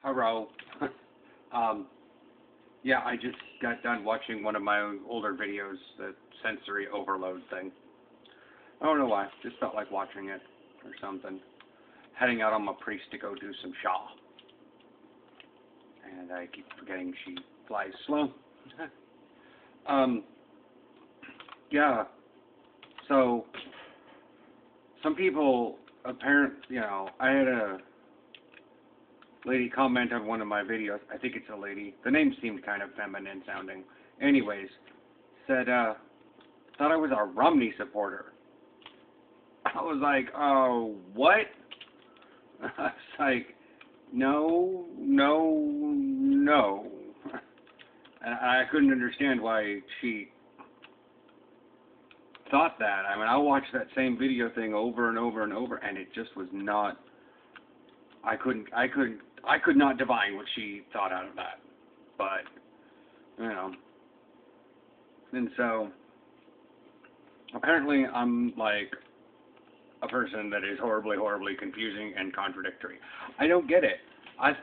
Hello. um, yeah, I just got done watching one of my older videos, the sensory overload thing. I don't know why, just felt like watching it or something. Heading out on my priest to go do some Shaw. And I keep forgetting she flies slow. um, yeah, so some people I had a lady comment on one of my videos. I think it's a lady. The name seemed kind of feminine sounding. Anyways, said, thought I was a Romney supporter. I was like, oh, what? I was like, no, no, no. And I couldn't understand why she thought that. I mean, I watched that same video thing over and over and over, and it just was not. I could not divine what she thought out of that. But, and so apparently I'm like a person that is horribly, horribly confusing and contradictory. I don't get it. I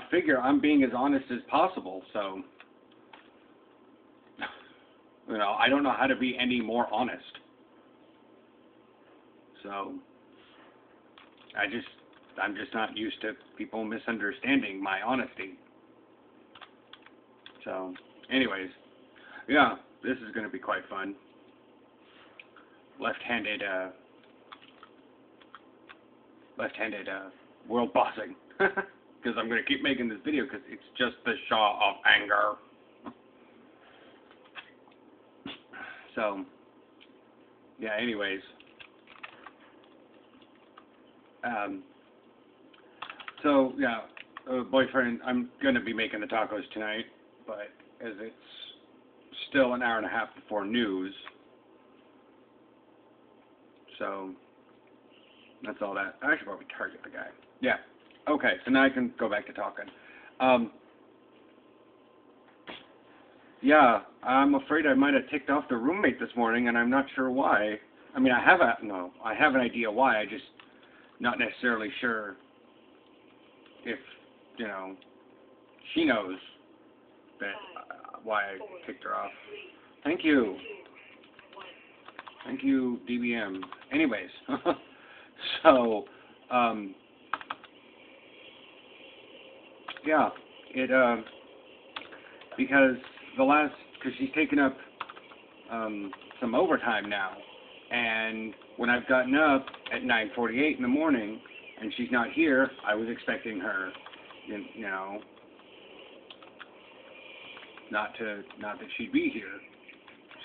figure I'm being as honest as possible, so I don't know how to be any more honest. So I'm just not used to people misunderstanding my honesty. So, anyways, yeah, this is going to be quite fun. Left-handed world bossing. Because I'm going to keep making this video because it's just the Shaw of anger. So, yeah, anyways. So, yeah, boyfriend, I'm going to be making the tacos tonight, but as it's still an hour and a half before news, so that's all that. I should probably target the guy. Yeah. Okay, so now I can go back to talking. Yeah, I'm afraid I might have ticked off the roommate this morning, and I'm not sure why. I mean, I have an idea why. I just not necessarily sure if she knows that why I kicked her off. Thank you, DBM. Anyways, so yeah, because she's taken up some overtime now, and when I've gotten up at 9:48 in the morning and she's not here, I was expecting her, not that she'd be here.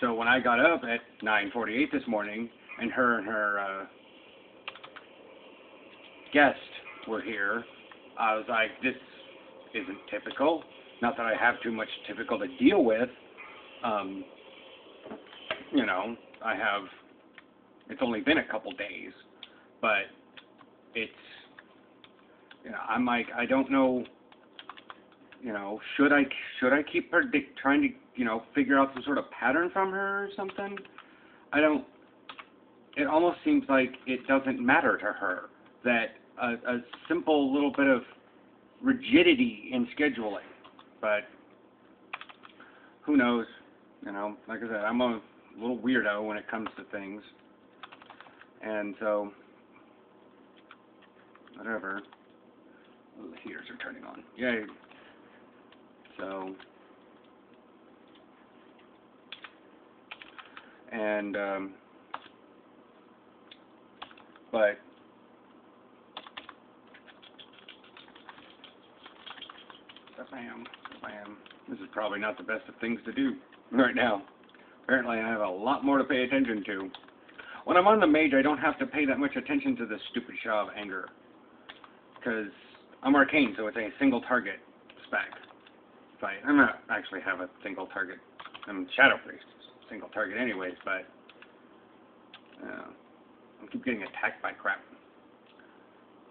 So when I got up at 9:48 this morning and her guest were here, I was like, this isn't typical. Not that I have too much typical to deal with. It's only been a couple days, but it's, I'm like, I don't know, should I keep trying to, figure out some sort of pattern from her or something? It almost seems like it doesn't matter to her that a simple little bit of rigidity in scheduling, but who knows, like I said, I'm a little weirdo when it comes to things, and so, whatever. Oh, the heaters are turning on. Yay. So, and, but, bam. This is probably not the best of things to do right now. Apparently I have a lot more to pay attention to. When I'm on the mage, I don't have to pay that much attention to the stupid Shaw of anger. Because I'm arcane, so it's a single target spec. I'm not actually have a single target. I'm Shadow Priest, single target anyways, but I keep getting attacked by crap.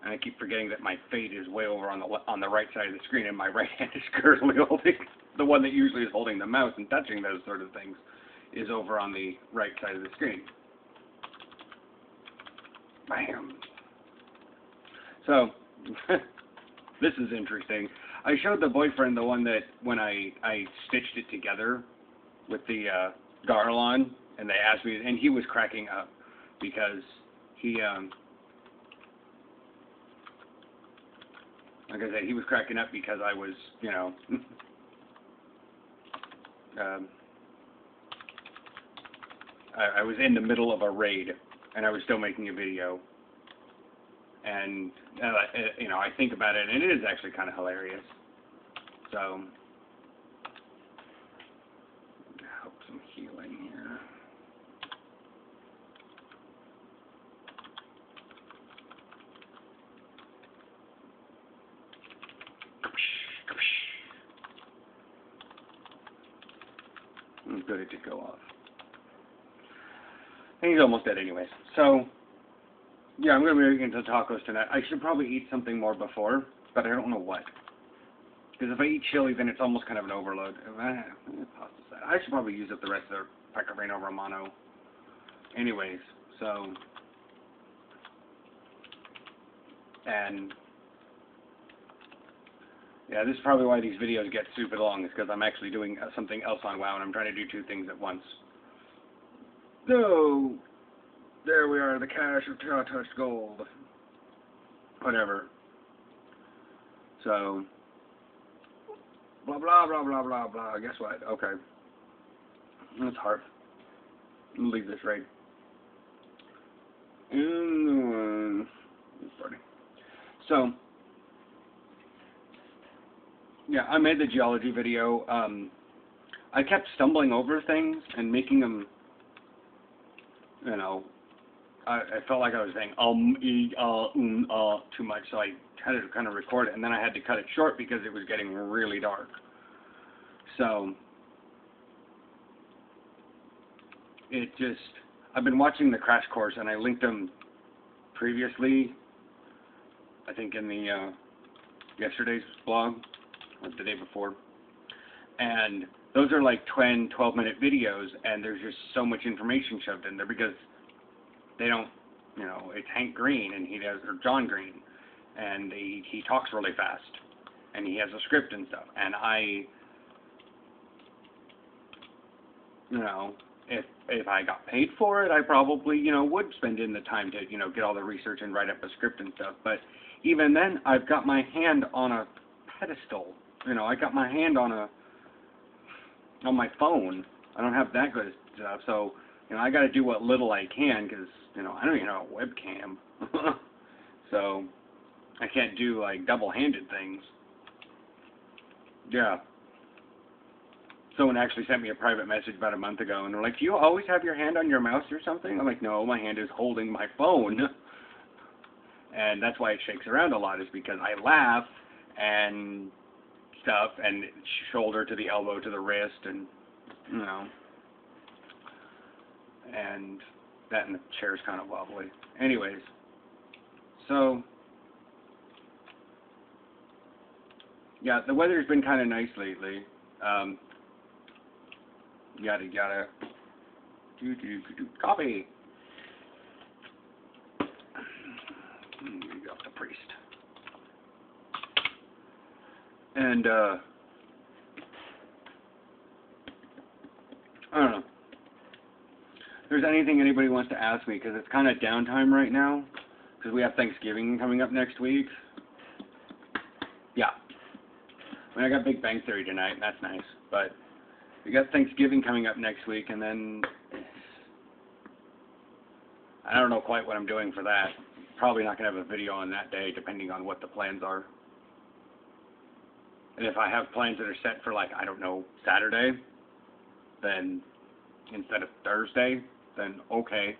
And I keep forgetting that my fate is way over on the right side of the screen, and my right hand is currently holding the one that usually is holding the mouse and touching those sort of things is over on the right side of the screen. Bam. So This is interesting. I showed the boyfriend the one that when I stitched it together with the garland, and they asked me, and he was cracking up because he like I said, he was cracking up because I was, you know, I was in the middle of a raid, and I was still making a video. And, you know, I think about it, and it is actually kind of hilarious. So, hope some healing here. Good, it did go off. And he's almost dead anyways. So, yeah, I'm going to be making some tacos tonight. I should probably eat something more before, but I don't know what. Because if I eat chili, then it's almost kind of an overload. I should probably use up the rest of the Pecorino Romano. Anyways, so... And... yeah, this is probably why these videos get stupid long, is because I'm actually doing something else on WoW, and I'm trying to do two things at once. No! There we are, the cache of touched gold. Whatever. So, blah, blah, blah, blah, blah, blah. Guess what? Okay. That's hard. I'm leave this raid. And, starting. So, yeah, I made the geology video. I kept stumbling over things and making them, you know, I felt like I was saying too much, so I had to kind of record it, and then I had to cut it short because it was getting really dark. So, it just, I've been watching the crash course, and I linked them previously, I think in the, yesterday's blog, or the day before, and those are like 12-minute videos, and there's just so much information shoved in there because they don't, you know, it's Hank Green, and he does, or John Green, and he talks really fast, and he has a script and stuff, and you know, if I got paid for it, I probably, you know, would spend in the time to, you know, get all the research and write up a script and stuff, but even then, I've got my hand on a pedestal, you know, I got my hand on my phone. I don't have that good stuff, so, you know, I got to do what little I can, because, you know, I don't even have a webcam. So, I can't do, like, double-handed things. Yeah. Someone actually sent me a private message about a month ago, and they're like, do you always have your hand on your mouse or something? I'm like, no, my hand is holding my phone. And that's why it shakes around a lot, is because I laugh and stuff, and shoulder to the elbow to the wrist, and, you know, and that, and the chair's kind of wobbly. Anyways, so, yeah, the weather's been kind of nice lately. Yada yada. Coffee. You got the priest. And I don't know. If there's anything anybody wants to ask me, because it's kind of downtime right now, because we have Thanksgiving coming up next week. Yeah. I mean, I got Big Bang Theory tonight, and that's nice, but we got Thanksgiving coming up next week, and then I don't know quite what I'm doing for that. Probably not going to have a video on that day, depending on what the plans are. And if I have plans that are set for, like, I don't know, Saturday, then instead of Thursday, then okay.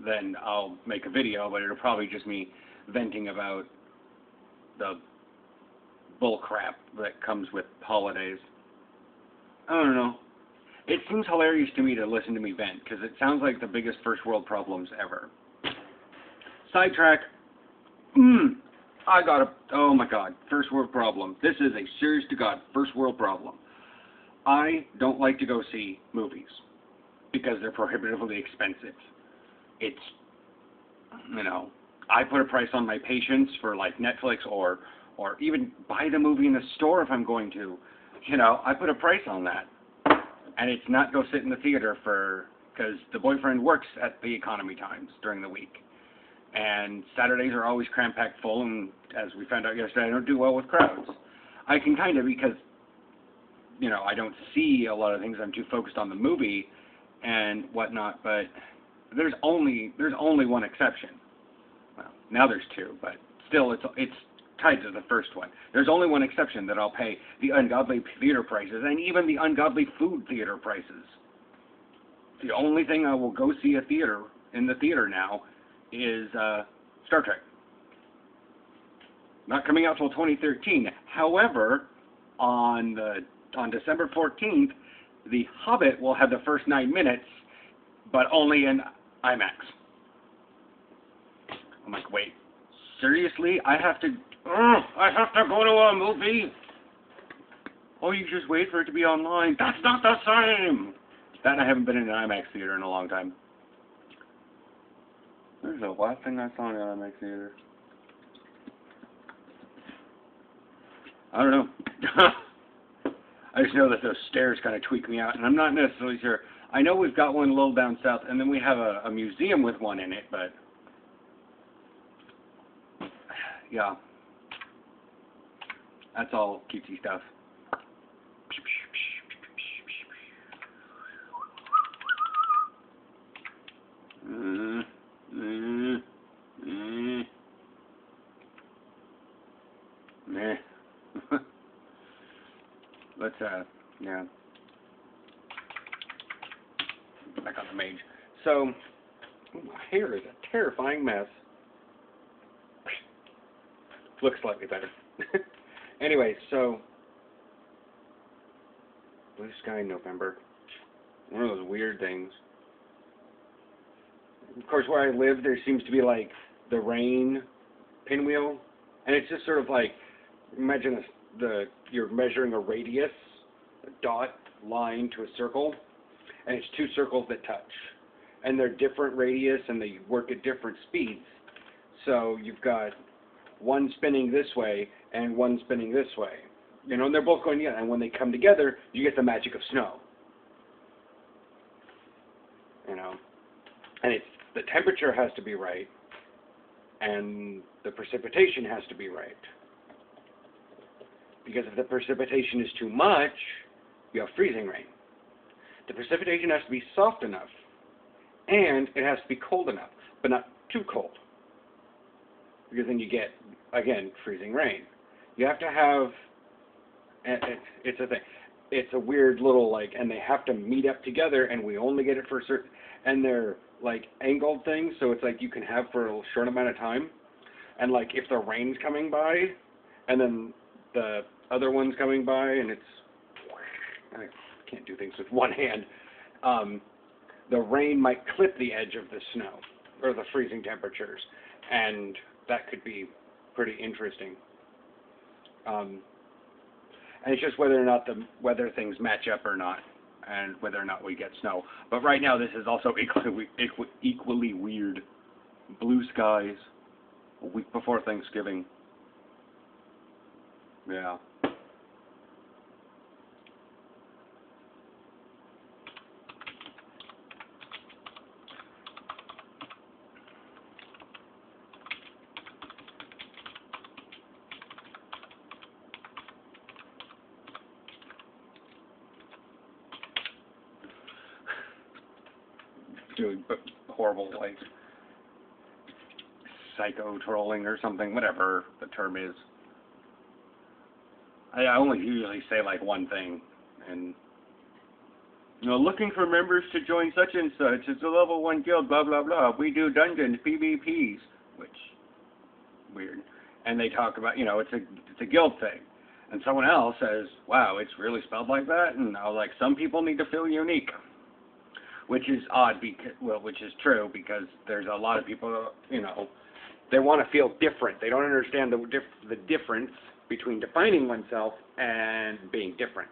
Then I'll make a video, but it'll probably just me venting about the bull crap that comes with holidays. I don't know. It seems hilarious to me to listen to me vent, because it sounds like the biggest first world problems ever. Sidetrack. I got a, oh my god, first world problem. This is a serious to god first world problem. I don't like to go see movies, because they're prohibitively expensive. It's, you know, I put a price on my patience for like Netflix or even buy the movie in the store if I'm going to. You know, I put a price on that. And it's not go sit in the theater because the boyfriend works at the economy times during the week. And Saturdays are always cram-packed full, and as we found out yesterday, I don't do well with crowds. I can kind of because, you know, I don't see a lot of things. I'm too focused on the movie and whatnot, but there's only one exception. Well, now there's two, but still it's tied to the first one. There's only one exception that I'll pay the ungodly theater prices and even the ungodly food theater prices. The only thing I will go see in the theater now is Star Trek. Not coming out till 2013. However, on December 14th, The Hobbit will have the first 9 minutes, but only in IMAX. I'm like, wait, seriously? I have to go to a movie? Oh, you just wait for it to be online. That's not the same. That I haven't been in an IMAX theater in a long time. There's the last thing I saw in an IMAX theater. I don't know. I just know that those stairs kind of tweak me out, and I'm not necessarily sure. I know we've got one a little down south, and then we have a museum with one in it, but yeah. That's all cutesy stuff. Meh. Let's, yeah. Back on the mage. So, my hair is a terrifying mess. Looks slightly better. Anyway, so, blue sky in November. One of those weird things. Of course, where I live, there seems to be, like, the rain pinwheel. And it's just sort of like, imagine you're measuring a radius, a dot line to a circle, and it's two circles that touch. And they're different radius, and they work at different speeds. So you've got one spinning this way, and one spinning this way. You know, and they're both going together. And when they come together, you get the magic of snow. You know, and the temperature has to be right, and the precipitation has to be right. Because if the precipitation is too much, you have freezing rain. The precipitation has to be soft enough, and it has to be cold enough, but not too cold. Because then you get, again, freezing rain. You have to have, it's a thing. It's a weird little, like, and they have to meet up together, and we only get it for a certain, and they're, like, angled things, so it's like you can have for a short amount of time. And, like, if the rain's coming by, and then the other one's coming by, and it's, I can't do things with one hand, the rain might clip the edge of the snow, or the freezing temperatures, and that could be pretty interesting. And it's just whether or not the weather things match up or not, and whether or not we get snow. But right now, this is also equally weird. Blue skies, a week before Thanksgiving. Yeah. Doing horrible, like, psycho trolling or something, whatever the term is. I only usually say, like, one thing, and, you know, looking for members to join such and such, it's a level 1 guild, blah, blah, blah, we do dungeons, PvPs, which, weird, and they talk about, you know, it's a guild thing, and someone else says, wow, it's really spelled like that, and I was like, some people need to feel unique. Which is odd, because, well, which is true, because there's a lot of people, you know, they want to feel different. They don't understand the difference between defining oneself and being different.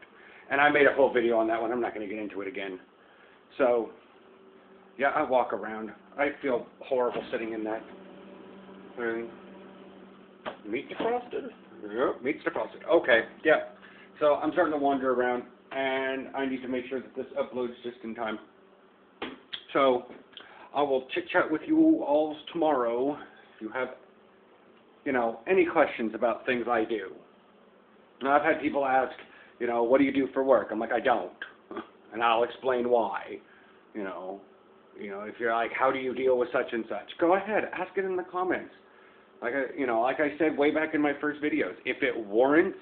And I made a whole video on that one. I'm not going to get into it again. So, yeah, I walk around. I feel horrible sitting in that. And meat defrosted? Yep, meat's defrosted. Okay, yeah. So I'm starting to wander around, and I need to make sure that this uploads just in time. So I will chit-chat with you all tomorrow if you have, any questions about things I do. Now, I've had people ask, what do you do for work? I'm like, I don't. And I'll explain why. If you're like, how do you deal with such and such? Go ahead, ask it in the comments. Like I said way back in my first videos, if it warrants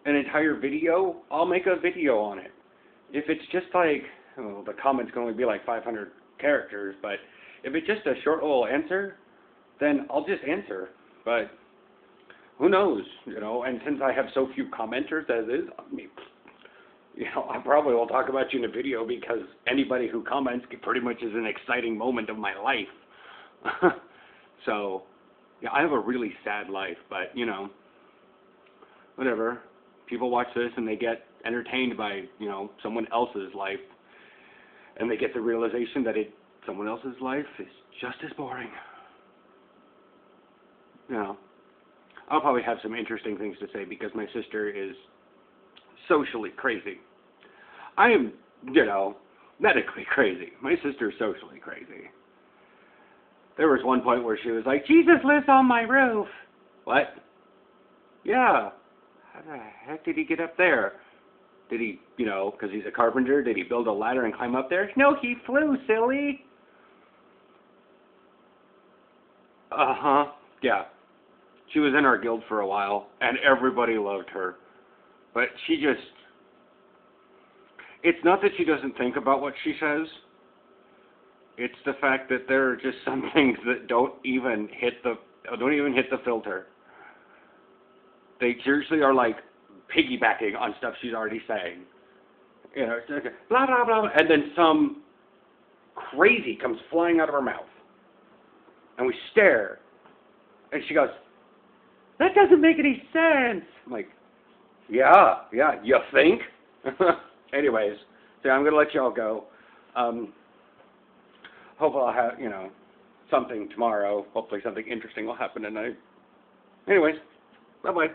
an entire video, I'll make a video on it. If it's just like, the comments can only be like 500 characters, but if it's just a short little answer, then I'll just answer. But who knows, and since I have so few commenters as is, I probably will talk about you in a video because anybody who comments pretty much is an exciting moment of my life. So, yeah, I have a really sad life, but, whatever. People watch this and they get entertained by, someone else's life, and they get the realization that someone else's life is just as boring. I'll probably have some interesting things to say because my sister is socially crazy. I am, medically crazy. My sister's socially crazy. There was one point where she was like, Jesus lives on my roof. What? Yeah. How the heck did he get up there? Did he, because he's a carpenter, did he build a ladder and climb up there? No, he flew, silly. Uh-huh. Yeah. She was in our guild for a while, and everybody loved her. But it's not that she doesn't think about what she says. It's the fact that there are just some things that don't even hit the filter. They seriously are like piggybacking on stuff she's already saying. It's like blah, blah, blah, and then some crazy comes flying out of her mouth. And we stare. And she goes, that doesn't make any sense. I'm like, yeah, you think? Anyways, so I'm going to let y'all go. Hopefully I'll have, something tomorrow. Hopefully something interesting will happen tonight. Anyways, bye-bye.